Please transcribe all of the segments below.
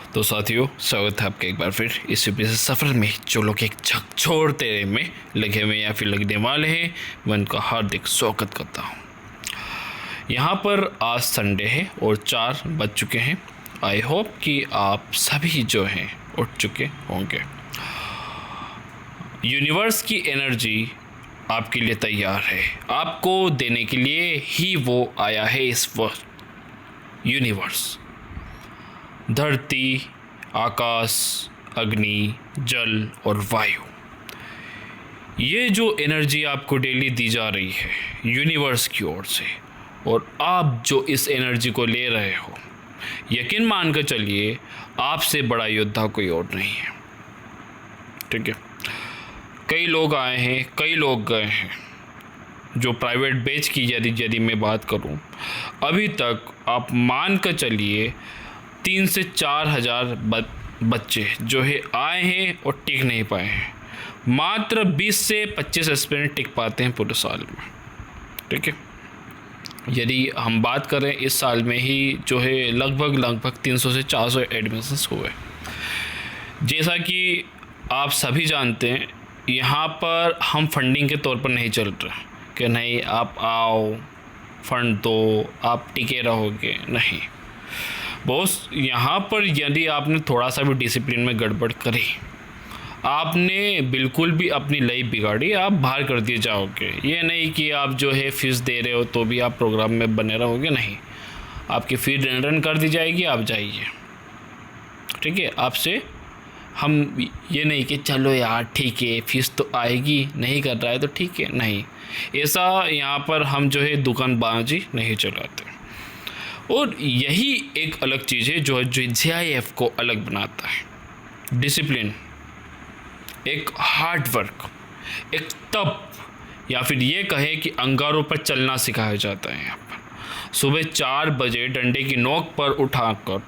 तो साथियों, स्वागत है आपका एक बार फिर इस यूपीएससी सफ़र में। जो लोग एक झकझोर तेरे में लगे हुए या फिर लगने वाले हैं, मैं उनका हार्दिक स्वागत करता हूँ। यहाँ पर आज संडे है और 4 बज चुके हैं। आई होप कि आप सभी जो हैं उठ चुके होंगे। यूनिवर्स की एनर्जी आपके लिए तैयार है, आपको देने के लिए ही वो आया है इस वक्त। यूनिवर्स, धरती, आकाश, अग्नि, जल और वायु, ये जो एनर्जी आपको डेली दी जा रही है यूनिवर्स की ओर से, और आप जो इस एनर्जी को ले रहे हो, यकीन मान कर चलिए आपसे बड़ा योद्धा कोई और नहीं है। ठीक है, कई लोग आए हैं, कई लोग गए हैं। जो प्राइवेट बैच की यदि मैं बात करूं, अभी तक आप मान कर चलिए 3 से 4 हज़ार बच्चे जो है आए हैं और टिक नहीं पाए हैं। मात्र 20 से 25 एस्पिरेंट टिक पाते हैं पूरे साल में। ठीक है, यदि हम बात करें इस साल में ही जो है लगभग 300 से 400 एडमिशन्स हुए। जैसा कि आप सभी जानते हैं, यहाँ पर हम फंडिंग के तौर पर नहीं चल रहे कि नहीं आप आओ फंड दो आप टिके रहोगे, नहीं बॉस। यहाँ पर यदि आपने थोड़ा सा भी डिसिप्लिन में गड़बड़ करी, आपने बिल्कुल भी अपनी लाइफ बिगाड़ी, आप बाहर कर दिए जाओगे। ये नहीं कि आप जो है फीस दे रहे हो तो भी आप प्रोग्राम में बने रहोगे, नहीं, आपकी फीस रन कर दी जाएगी, आप जाइए। ठीक है, आपसे हम ये नहीं कि चलो यार ठीक है फीस तो आएगी, नहीं कर रहा है तो ठीक है, नहीं, ऐसा यहाँ पर हम जो है दुकानबाजी नहीं चलाते। और यही एक अलग चीज़ है जो JIF को अलग बनाता है। डिसिप्लिन, एक हार्ड वर्क, एक तप, या फिर ये कहे कि अंगारों पर चलना सिखाया जाता है। यहाँ पर सुबह 4 बजे डंडे की नोक पर उठाकर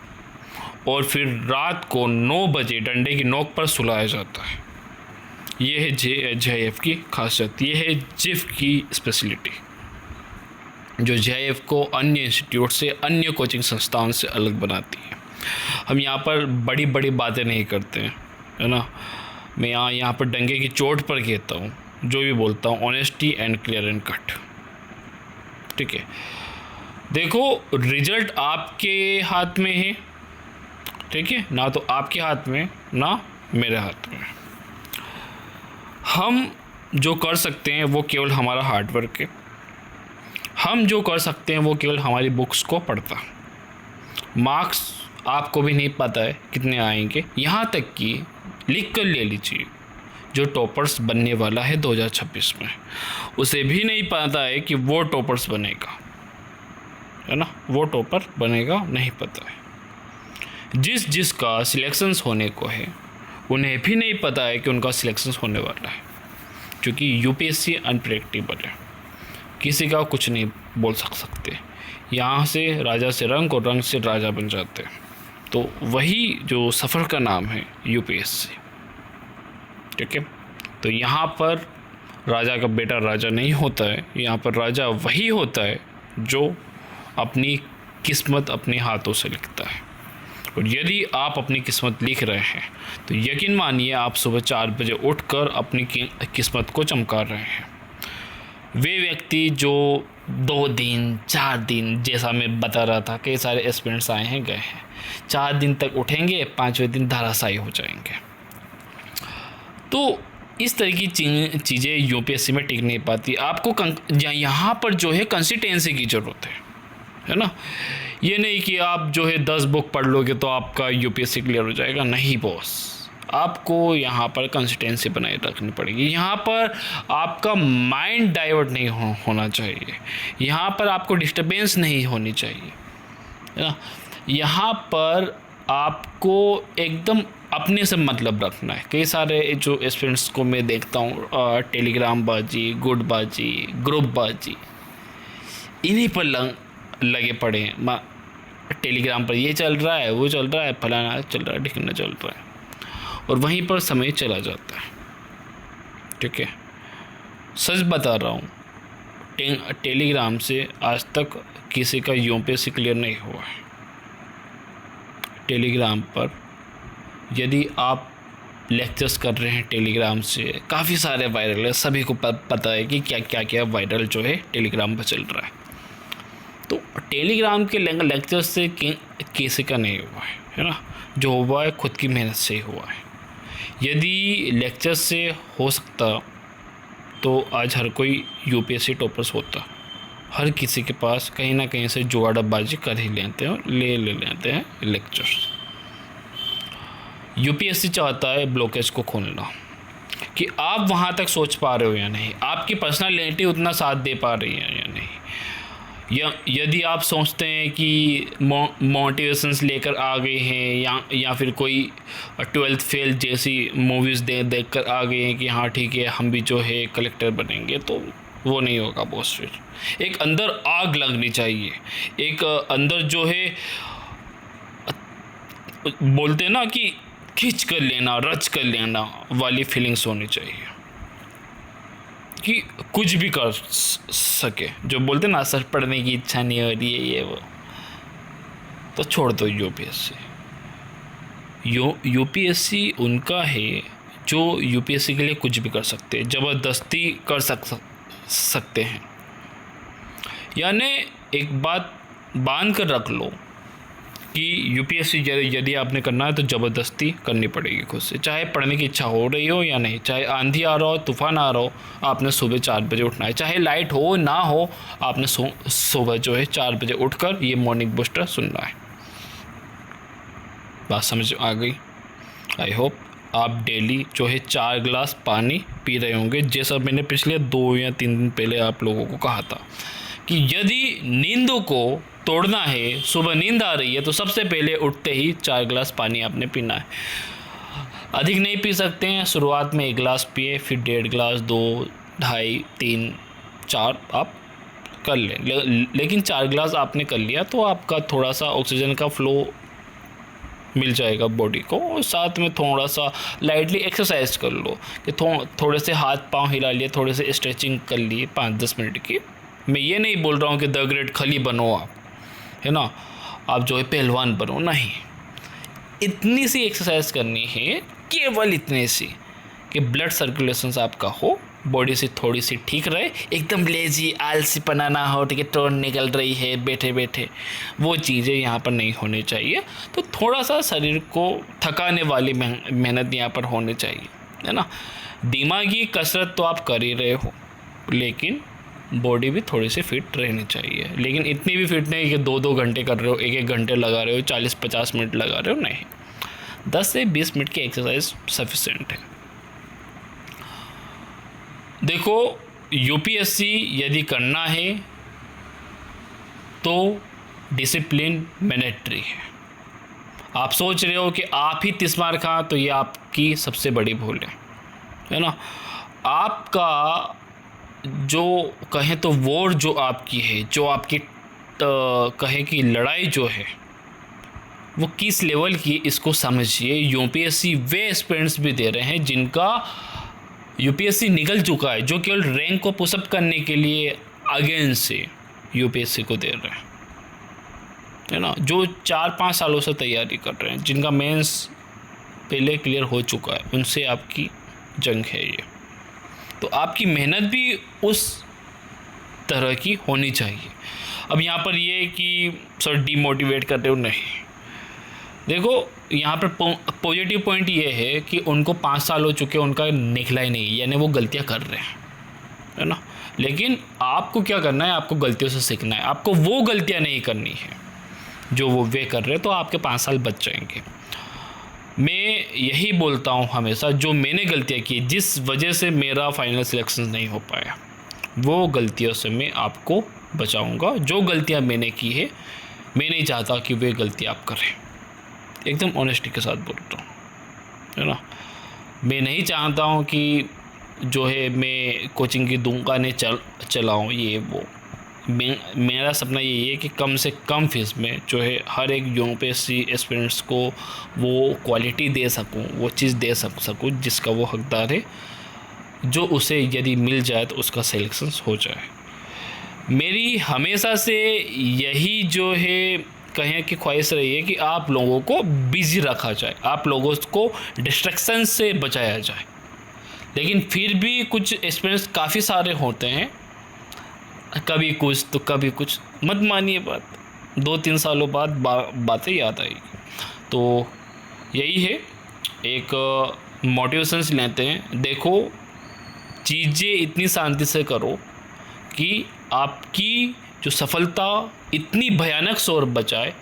और फिर रात को 9 बजे डंडे की नोक पर सुलाया जाता है। ये है JIF की खासियत, ये है जिफ की स्पेशलिटी, जो JIF को अन्य इंस्टीट्यूट से, अन्य कोचिंग संस्थाओं से अलग बनाती है। हम यहाँ पर बड़ी बड़ी बातें नहीं करते हैं, है ना। मैं यहाँ पर डंगे की चोट पर कहता हूँ, जो भी बोलता हूँ honesty and clear and cut. ठीक है, देखो रिजल्ट आपके हाथ में है, ठीक है, ना तो आपके हाथ में ना मेरे हाथ में। हम जो कर सकते हैं वो केवल हमारा हार्डवर्क है। हम जो कर सकते हैं वो केवल हमारी बुक्स को पढ़ता। मार्क्स आपको भी नहीं पता है कितने आएंगे, यहाँ तक कि लिख कर ले लीजिए जो टॉपर्स बनने वाला है 2026 में, उसे भी नहीं पता है कि वो टॉपर्स बनेगा, है ना, वो टॉपर बनेगा नहीं पता है। जिसका सिलेक्शंस होने को है उन्हें भी नहीं पता है कि उनका सिलेक्शंस होने वाला है, क्योंकि यूपीएससी अनप्रेडिक्टेबल है, किसी का कुछ नहीं बोल सकते। यहाँ से राजा से रंग और रंग से राजा बन जाते हैं। तो वही जो सफ़र का नाम है यूपीएससी। ठीक है, तो यहाँ पर राजा का बेटा राजा नहीं होता है, यहाँ पर राजा वही होता है जो अपनी किस्मत अपने हाथों से लिखता है। और यदि आप अपनी किस्मत लिख रहे हैं तो यकीन मानिए आप सुबह 4 बजे उठकर अपनी किस्मत को चमका रहे हैं। वे व्यक्ति जो 2 दिन 4 दिन, जैसा मैं बता रहा था, कई सारे एस्पिरेंट्स आए हैं गए हैं, 4 दिन तक उठेंगे, 5वें दिन धराशायी हो जाएंगे। तो इस तरह की चीज़ें यूपीएससी में टिक नहीं पाती। आपको यहाँ पर जो है कंसिस्टेंसी की ज़रूरत है ना। ये नहीं कि आप जो है 10 बुक पढ़ लोगे तो आपका यूपीएससी क्लियर हो जाएगा, नहीं बॉस। आपको यहाँ पर कंसिस्टेंसी बनाए रखनी पड़ेगी। यहाँ पर आपका माइंड डाइवर्ट नहीं होना चाहिए, यहाँ पर आपको डिस्टर्बेंस नहीं होनी चाहिए, है ना। यहाँ पर आपको एकदम अपने से मतलब रखना है। कई सारे जो स्टूडेंट्स को मैं देखता हूँ, टेलीग्राम बाजी, गुड बाजी, ग्रुप बाजी, इन्हीं पर लगे पड़े हैं। टेलीग्राम पर ये चल रहा है, वो चल रहा है, फलाना चल रहा है, ढिकना चल रहा है, और वहीं पर समय चला जाता है। ठीक है, सच बता रहा हूँ, टेलीग्राम से आज तक किसी का यूपीएससी क्लियर नहीं हुआ है। टेलीग्राम पर यदि आप लेक्चर्स कर रहे हैं टेलीग्राम से, काफ़ी सारे वायरल है, सभी को पता है कि क्या क्या क्या वायरल जो है टेलीग्राम पर चल रहा है। तो टेलीग्राम के लेक्चर से किसी का नहीं हुआ है ना, जो हुआ है खुद की मेहनत से ही हुआ है। यदि लेक्चर से हो सकता तो आज हर कोई यूपीएससी टॉपर्स होता। हर किसी के पास कहीं ना कहीं से जुगाड़बाजी कर ही लेते हैं और ले लेते हैं लेक्चर्स। यूपीएससी चाहता है ब्लॉकेज को खोलना, कि आप वहाँ तक सोच पा रहे हो या नहीं, आपकी पर्सनालिटी उतना साथ दे पा रही है या नहीं, या यदि आप सोचते हैं कि मोटिवेशंस लेकर आ गए हैं या फिर कोई 12th फेल जैसी मूवीज़ देख कर आ गए हैं कि हाँ ठीक है हम भी जो है कलेक्टर बनेंगे, तो वो नहीं होगा बॉस। फिर एक अंदर आग लगनी चाहिए, एक अंदर जो है बोलते हैं ना कि खींच कर लेना, रच कर लेना वाली फीलिंग्स होनी चाहिए कि कुछ भी कर सके। जो बोलते ना सर पढ़ने की इच्छा नहीं हो रही है ये वो, तो छोड़ दो यूपीएससी। यूपीएससी उनका है जो यूपीएससी के लिए कुछ भी कर सकते हैं, ज़बरदस्ती कर सकते हैं। यानी एक बात बांध कर रख लो कि यूपीएससी यदि आपने करना है तो ज़बरदस्ती करनी पड़ेगी खुद से, चाहे पढ़ने की इच्छा हो रही हो या नहीं, चाहे आंधी आ रहा हो, तूफान आ रहा हो, आपने सुबह 4 बजे उठना है, चाहे लाइट हो ना हो, आपने सुबह जो है 4 बजे उठकर ये मॉर्निंग बूस्टर सुनना है। बात समझ आ गई? आई होप आप डेली जो है 4 गिलास पानी पी रहे होंगे, जैसा मैंने पिछले 2 या 3 दिन पहले आप लोगों को कहा था कि यदि नींदों को तोड़ना है, सुबह नींद आ रही है, तो सबसे पहले उठते ही 4 गिलास पानी आपने पीना है। अधिक नहीं पी सकते हैं, शुरुआत में 1 गिलास पिए, फिर 1.5 गिलास, 2, 2.5, 3, 4 आप कर लें। लेकिन 4 गिलास आपने कर लिया तो आपका थोड़ा सा ऑक्सीजन का फ्लो मिल जाएगा बॉडी को, और साथ में थोड़ा सा लाइटली एक्सरसाइज कर लो कि थोड़े से हाथ पांव हिला लिए, थोड़े से स्ट्रेचिंग कर लिए 5-10 मिनट की। मैं ये नहीं बोल रहा हूँ कि द ग्रेट खली बनो आप, है ना, आप जो है पहलवान बनो, नहीं। इतनी सी एक्सरसाइज करनी है, केवल इतनी सी कि ब्लड सर्कुलेशन आपका हो, बॉडी से थोड़ी सी ठीक रहे, एकदम लेजी आलसी पना ना हो, ठीक है, टोन निकल रही है बैठे बैठे, वो चीज़ें यहाँ पर नहीं होनी चाहिए। तो थोड़ा सा शरीर को थकाने वाली मेहनत यहाँ पर होनी चाहिए, है ना। दिमागी कसरत तो आप कर ही रहे हो, लेकिन बॉडी भी थोड़ी सी फिट रहनी चाहिए। लेकिन इतनी भी फिट नहीं कि 2-2 घंटे कर रहे हो, 1-1 घंटे लगा रहे हो, 40-50 मिनट लगा रहे हो, नहीं। 10 से 20 मिनट की एक्सरसाइज सफिशिएंट है। देखो, यूपीएससी यदि करना है तो डिसिप्लिन मैंडेटरी है। आप सोच रहे हो कि आप ही 30 मार खा, तो ये आपकी सबसे बड़ी भूल है ना। आपका जो कहें तो वॉर जो आपकी है, जो आपकी कहें कि लड़ाई जो है, वो किस लेवल की, इसको समझिए। यूपीएससी वे एस्पिरेंट्स भी दे रहे हैं जिनका यूपीएससी निकल चुका है, जो केवल रैंक को पुशअप करने के लिए अगेन से यूपीएससी को दे रहे हैं, है ना, जो 4-5 सालों से तैयारी कर रहे हैं, जिनका मेंस पहले क्लियर हो चुका है, उनसे आपकी जंग है ये। तो आपकी मेहनत भी उस तरह की होनी चाहिए। अब यहाँ पर ये कि सर डीमोटिवेट कर रहे हो, नहीं। देखो, यहाँ पर पॉजिटिव पॉइंट ये है कि उनको 5 साल हो चुके, उनका निकला ही नहीं, यानी वो गलतियाँ कर रहे हैं, है ना। लेकिन आपको क्या करना है, आपको गलतियों से सीखना है, आपको वो गलतियाँ नहीं करनी है जो वो वे कर रहे हैं, तो आपके 5 साल बच जाएंगे। मैं यही बोलता हूँ हमेशा, जो मैंने गलतियाँ की, जिस वजह से मेरा फाइनल सिलेक्शन नहीं हो पाया, वो गलतियों से मैं आपको बचाऊँगा। जो गलतियाँ मैंने की है, मैं नहीं चाहता कि वे गलती आप करें, एकदम ऑनेस्टी के साथ बोलता हूँ, है ना। मैं नहीं चाहता हूँ कि जो है मैं कोचिंग की दुकानें चलाऊँ, ये वो। मेरा सपना यही है कि कम से कम फीस में जो है हर एक यूपीएससी एस्पिरेंट्स को वो क्वालिटी दे सकूं, वो चीज़ दे सकूं जिसका वो हकदार है, जो उसे यदि मिल जाए तो उसका सिलेक्शन हो जाए। मेरी हमेशा से यही जो है कहें कि ख्वाहिश रही है कि आप लोगों को बिजी रखा जाए, आप लोगों को डिस्ट्रैक्शन से बचाया जाए। लेकिन फिर भी कुछ एक्सपीरियंस काफ़ी सारे होते हैं, कभी कुछ तो कभी कुछ। मत मानिए बात, 2-3 सालों बाद बातें याद आएगी। तो यही है, एक मोटिवेशंस लेते हैं। देखो, चीज़ें इतनी शांति से करो कि आपकी जो सफलता इतनी भयानक शोर बचाए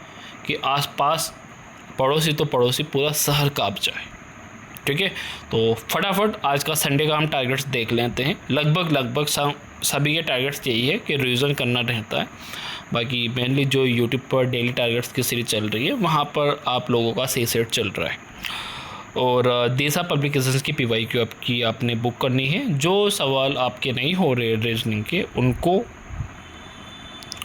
कि आसपास पड़ोसी तो पड़ोसी पूरा शहर काँप जाए। ठीक है, तो फटाफट आज का संडे का हम टारगेट्स देख लेते हैं। लगभग सभी के टारगेट्स यही है कि रिवीजन करना रहता है। बाकी मेनली जो यूट्यूब पर डेली टारगेट्स की सीरीज चल रही है वहाँ पर आप लोगों का सही सेट चल रहा है। और देसा पब्लिकेशंस की PYQ आपकी आपने बुक करनी है। जो सवाल आपके नहीं हो रहे रीजनिंग के, उनको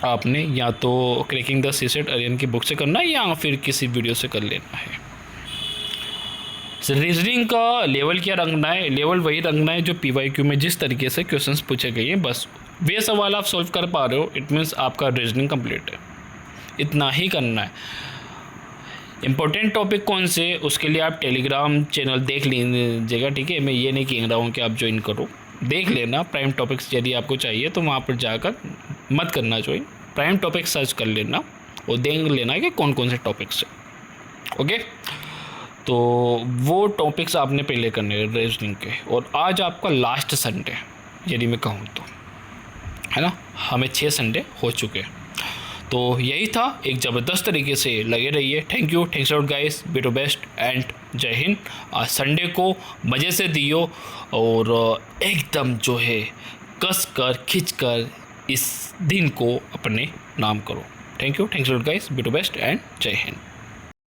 आपने या तो क्रैकिंग द सीसेट आर्यन की बुक से करना है या फिर किसी वीडियो से कर लेना है। रीजनिंग का लेवल क्या रखना है? लेवल वही रखना है जो PYQ में जिस तरीके से क्वेश्चंस पूछे गए हैं, बस वे सवाल आप सॉल्व कर पा रहे हो, इट मीन्स आपका रीजनिंग कंप्लीट है। इतना ही करना है। इम्पोर्टेंट टॉपिक कौन से, उसके लिए आप टेलीग्राम चैनल देख लीजिएगा। ठीक है, मैं ये नहीं कह रहा हूँ कि आप ज्वाइन करो, देख लेना। प्राइम टॉपिक्स यदि आपको चाहिए तो वहाँ पर जाकर मत करना ज्वाइन, प्राइम टॉपिक सर्च कर लेना और देख लेना कि कौन कौन से टॉपिक्स हैं। ओके, तो वो टॉपिक्स आपने पहले करने हैं रीजनिंग के। और आज आपका लास्ट संडे यदि मैं कहूँ तो, है ना, हमें 6 संडे हो चुके हैं। तो यही था, एक ज़बरदस्त तरीके से लगे रहिए। Thank you, thanks lot guys, be to best and जय हिंद। आज संडे को मज़े से दियो और एकदम जो है कस कर खिंच कर इस दिन को अपने नाम करो। Thank you, thanks lot guys, be to best and जय हिंद।